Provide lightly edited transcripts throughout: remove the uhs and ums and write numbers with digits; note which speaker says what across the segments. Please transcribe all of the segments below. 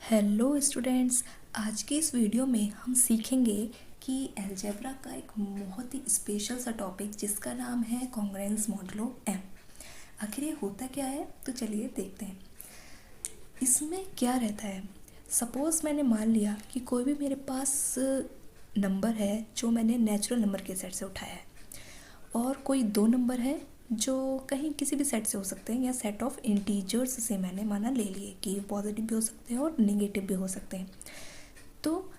Speaker 1: Hello students, आज के इस वीडियो में हम सीखेंगे कि अलजेब्रा का एक बहुत ही स्पेशल सा टॉपिक जिसका नाम है कॉन्ग्रुएंस मॉडुलो एम। आखिर ये होता क्या है, तो चलिए देखते हैं। इसमें क्या रहता है। सपोज़ मैंने मान लिया कि कोई भी मेरे पास नंबर है जो मैंने नेचुरल नंबर के सेट से उठाया है, और कोई दो नंबर है जो कहीं किसी भी सेट से हो सकते हैं, या सेट ऑफ इंटीजर्स से मैंने माना ले लिए कि पॉजिटिव भी हो सकते हैं और नेगेटिव भी हो सकते हैं। तो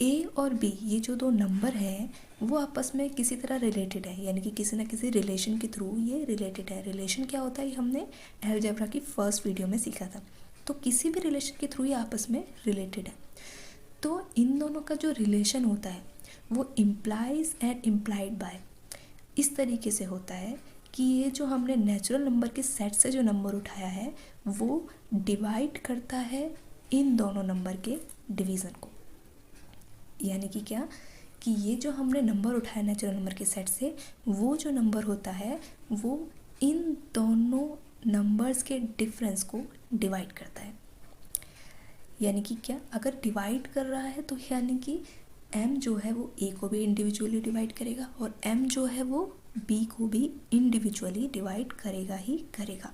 Speaker 1: ए और बी, ये जो दो नंबर हैं वो आपस में किसी तरह रिलेटेड है, यानी कि किसी ना किसी रिलेशन के थ्रू ये रिलेटेड है। रिलेशन क्या होता है, ये हमने अलजेब्रा की फर्स्ट वीडियो में सीखा था। तो किसी भी रिलेशन के थ्रू ये आपस में रिलेटेड है। तो इन दोनों का जो रिलेशन होता है वो इम्प्लाइज एंड इम्प्लाइड बाय इस तरीके से होता है कि ये जो हमने नेचुरल नंबर के सेट से जो नंबर उठाया है वो डिवाइड करता है इन दोनों नंबर के डिवीज़न को। यानी कि क्या, कि ये जो हमने नंबर उठाया नेचुरल नंबर के सेट से, वो जो नंबर होता है वो इन दोनों नंबर्स के डिफरेंस को डिवाइड करता है। यानी कि क्या, अगर डिवाइड कर रहा है तो यानी कि m जो है वो a को भी इंडिविजुअली डिवाइड करेगा, और m जो है वो b को भी इंडिविजुअली डिवाइड करेगा ही करेगा।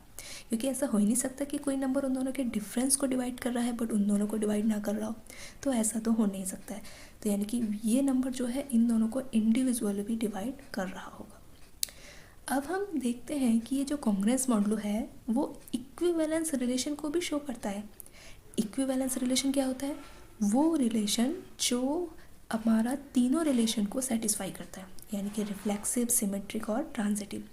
Speaker 1: क्योंकि ऐसा हो ही नहीं सकता कि कोई नंबर उन दोनों के डिफरेंस को डिवाइड कर रहा है बट उन दोनों को डिवाइड ना कर रहा हो, तो ऐसा तो हो नहीं सकता है। तो यानी कि ये नंबर जो है इन दोनों को इंडिविजुअली भी डिवाइड कर रहा होगा। अब हम देखते हैं कि ये जो कॉन्ग्रुएंस मॉडुलो है वो इक्विवेलेंस रिलेशन को भी शो करता है। इक्विवेलेंस रिलेशन क्या होता है, वो रिलेशन जो हमारा तीनों रिलेशन को सेटिस्फाई करता है, यानी कि रिफ्लेक्सिव, सिमेट्रिक और ट्रांजिटिव।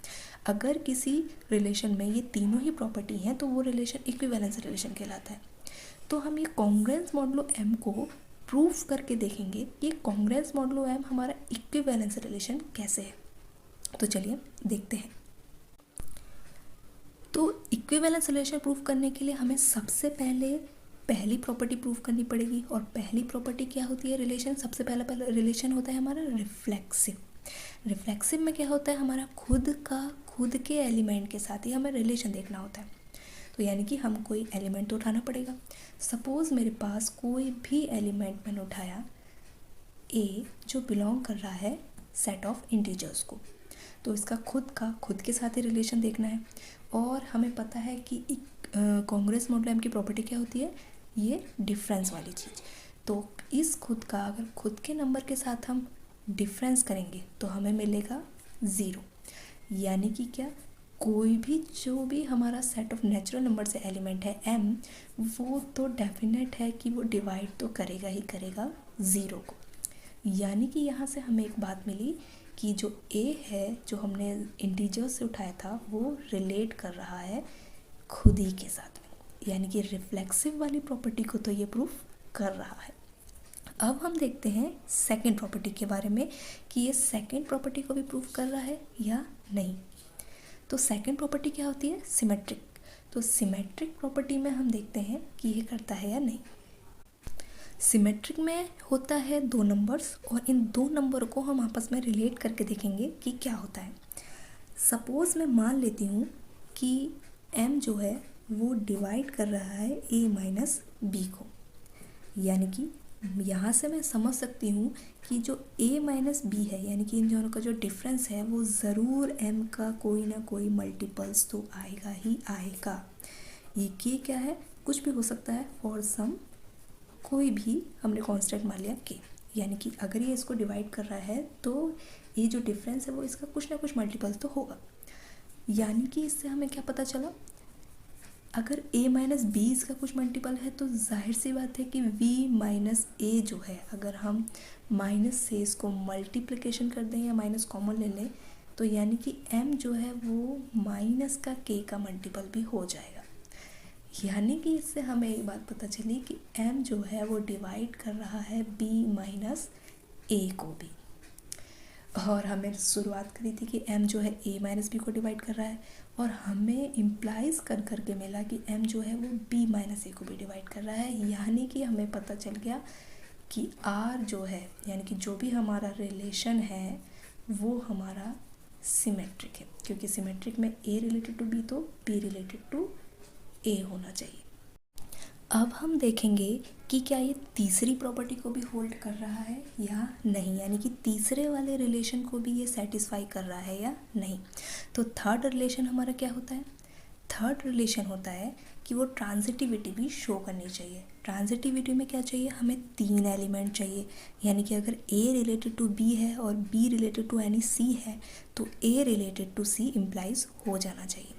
Speaker 1: अगर किसी रिलेशन में ये तीनों ही प्रॉपर्टी हैं तो वो रिलेशन इक्विवेलेंस रिलेशन कहलाता है। तो हम ये कॉन्ग्रुएंस मॉडुलो एम को प्रूफ करके देखेंगे कि कॉन्ग्रुएंस मॉडुलो एम हमारा इक्विवेलेंस रिलेशन कैसे है। तो चलिए देखते हैं। तो इक्विवेलेंस रिलेशन प्रूफ करने के लिए हमें सबसे पहली प्रॉपर्टी प्रूफ करनी पड़ेगी। और पहली प्रॉपर्टी क्या होती है रिलेशन, सबसे पहला रिलेशन होता है हमारा रिफ्लेक्सिव। रिफ्लेक्सिव में क्या होता है, हमारा खुद के एलिमेंट के साथ ही हमें रिलेशन देखना होता है। तो यानी कि हम कोई एलिमेंट तो उठाना पड़ेगा। सपोज़ मेरे पास कोई भी एलिमेंट मैंने उठाया ए जो बिलोंग कर रहा है सेट ऑफ इंटीजर्स को, तो इसका खुद के साथ ही रिलेशन देखना है। और हमें पता है कि कॉन्ग्रुएंस मॉडुलो एम की प्रॉपर्टी क्या होती है, ये डिफरेंस वाली चीज़। तो इस अगर खुद के नंबर के साथ हम डिफरेंस करेंगे तो हमें मिलेगा 0। यानी कि क्या, कोई भी जो भी हमारा सेट ऑफ नेचुरल नंबर से एलिमेंट है m, वो तो डेफिनेट है कि वो डिवाइड तो करेगा ही करेगा 0 को। यानी कि यहाँ से हमें एक बात मिली कि जो a है जो हमने इंटीजर से उठाया था वो रिलेट कर रहा है खुद ही के साथ में। यानी कि रिफ्लेक्सिव वाली प्रॉपर्टी को तो ये प्रूफ कर रहा है। अब हम देखते हैं सेकंड प्रॉपर्टी के बारे में कि ये सेकंड प्रॉपर्टी को भी प्रूफ कर रहा है या नहीं। तो सेकंड प्रॉपर्टी क्या होती है, सिमेट्रिक। तो सिमेट्रिक प्रॉपर्टी में हम देखते हैं कि ये करता है या नहीं। सिमेट्रिक में होता है दो नंबर्स, और इन दो नंबर को हम आपस में रिलेट करके देखेंगे कि क्या होता है। सपोज़ मैं मान लेती हूँ कि m जो है वो डिवाइड कर रहा है a माइनस बी को। यानी कि यहाँ से मैं समझ सकती हूँ कि जो a माइनस बी है, यानी कि इन दोनों का जो डिफरेंस है वो ज़रूर m का कोई ना कोई मल्टीपल्स तो आएगा ही आएगा। ये k क्या है, कुछ भी हो सकता है, फॉर सम कोई भी हमने कांस्टेंट मान लिया k। यानी कि अगर ये इसको डिवाइड कर रहा है तो ये जो डिफरेंस है वो इसका कुछ ना कुछ मल्टीपल्स तो होगा। यानी कि इससे हमें क्या पता चला, अगर a माइनस बी इसका कुछ मल्टीपल है तो जाहिर सी बात है कि v माइनस a जो है, अगर हम माइनस से इसको मल्टीप्लिकेशन कर दें या माइनस कॉमन ले लें तो यानी कि m जो है वो माइनस का k का मल्टीपल भी हो जाएगा। यानी कि इससे हमें एक बात पता चली कि m जो है वो डिवाइड कर रहा है b माइनस a को भी। और हमें शुरुआत करी थी कि m जो है a माइनस बी को डिवाइड कर रहा है, और हमें इम्प्लाइज कर के मिला कि m जो है वो b माइनस a को भी डिवाइड कर रहा है। यानी कि हमें पता चल गया कि r जो है, यानी कि जो भी हमारा रिलेशन है वो हमारा सिमेट्रिक है, क्योंकि सिमेट्रिक में a रिलेटेड टू b तो b रिलेटेड टू a होना चाहिए। अब हम देखेंगे कि क्या ये तीसरी प्रॉपर्टी को भी होल्ड कर रहा है या नहीं, यानी कि तीसरे वाले रिलेशन को भी ये सेटिस्फाई कर रहा है या नहीं। तो थर्ड रिलेशन हमारा क्या होता है? थर्ड रिलेशन होता है कि वो ट्रांजिटिविटी भी शो करनी चाहिए। ट्रांजिटिविटी में क्या चाहिए? हमें 3 एलिमेंट चाहिए, यानी कि अगर A रिलेटेड टू B है और B related to any C है तो A related to C implies हो जाना चाहिए।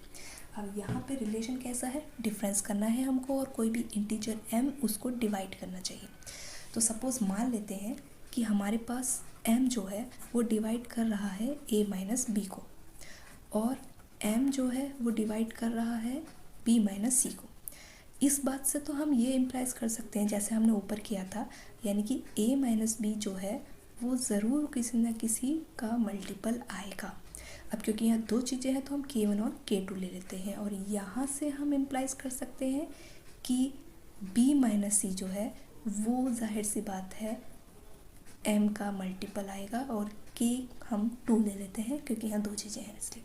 Speaker 1: अब यहाँ पे रिलेशन कैसा है? डिफरेंस करना है हमको और कोई भी इंटीजर m उसको डिवाइड करना चाहिए। तो सपोज़ मान लेते हैं कि हमारे पास m जो है वो डिवाइड कर रहा है a माइनस बी को, और m जो है वो डिवाइड कर रहा है b माइनस सी को। इस बात से तो हम ये इम्प्लाइज कर सकते हैं जैसे हमने ऊपर किया था, यानी कि a माइनस बी जो है वो ज़रूर किसी न किसी का मल्टीपल आएगा। अब क्योंकि यहाँ 2 चीज़ें हैं तो हम k1 और k2 ले लेते हैं, और यहाँ से हम इम्प्लाइज कर सकते हैं कि b माइनस सी जो है वो जाहिर सी बात है m का मल्टीपल आएगा, और k हम 2 ले लेते हैं क्योंकि यहाँ 2 चीज़ें हैं इसलिए।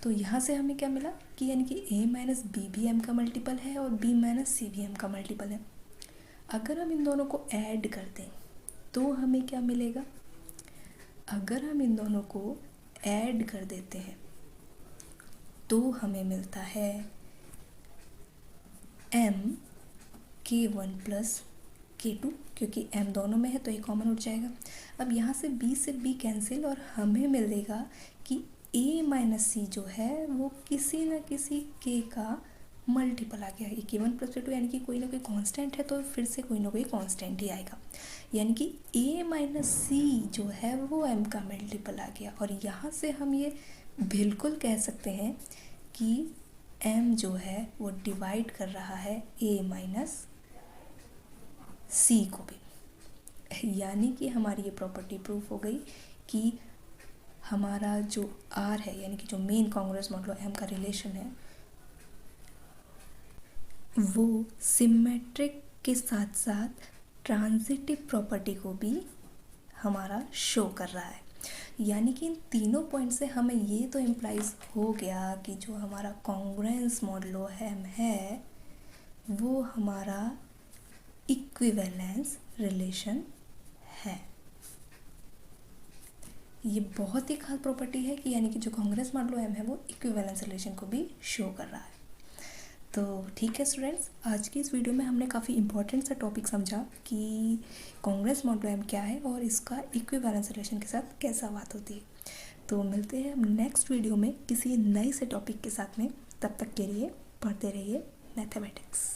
Speaker 1: तो यहाँ से हमें क्या मिला कि यानी कि a माइनस बी भी m का मल्टीपल है और b माइनस सी भी m का मल्टीपल है। अगर हम इन दोनों को ऐड कर दें तो हमें क्या मिलेगा? अगर हम इन दोनों को ऐड कर देते हैं तो हमें मिलता है m k1 प्लस k2, क्योंकि m दोनों में है तो ये कॉमन उठ जाएगा। अब यहाँ से b से b कैंसिल और हमें मिलेगा कि a माइनस सी जो है वो किसी न किसी k का मल्टीपल आ गया। ये k1 प्लस k2 यानी कि कोई ना कोई कांस्टेंट है तो फिर से कोई ना कोई कांस्टेंट ही आएगा, यानी कि a माइनस सी जो है वो m का मल्टीपल आ गया। और यहाँ से हम ये बिल्कुल कह सकते हैं कि m जो है वो डिवाइड कर रहा है a माइनस सी को भी, यानी कि हमारी ये प्रॉपर्टी प्रूफ हो गई कि हमारा जो R है, यानी कि जो मेन कॉन्ग्रुएंस मॉडुलो m का रिलेशन है वो सिमेट्रिक के साथ साथ ट्रांजिटिव प्रॉपर्टी को भी हमारा शो कर रहा है। यानी कि इन तीनों पॉइंट से हमें ये तो इम्प्लाइज हो गया कि जो हमारा कॉन्ग्रुएंस मॉडुलो m है वो हमारा इक्विवेलेंस रिलेशन है। ये बहुत ही खास प्रॉपर्टी है कि यानी कि जो कॉन्ग्रुएंस मॉडुलो m है वो इक्विवेलेंस रिलेशन को भी शो कर रहा है। तो ठीक है स्टूडेंट्स, आज की इस वीडियो में हमने काफ़ी इंपॉर्टेंट सा टॉपिक समझा कि कॉन्ग्रुएंस मॉडुलो m क्या है और इसका इक्विवेलेंस रिलेशन के साथ कैसा बात होती है। तो मिलते हैं हम नेक्स्ट वीडियो में किसी नए से टॉपिक के साथ में। तब तक के लिए पढ़ते रहिए मैथमेटिक्स।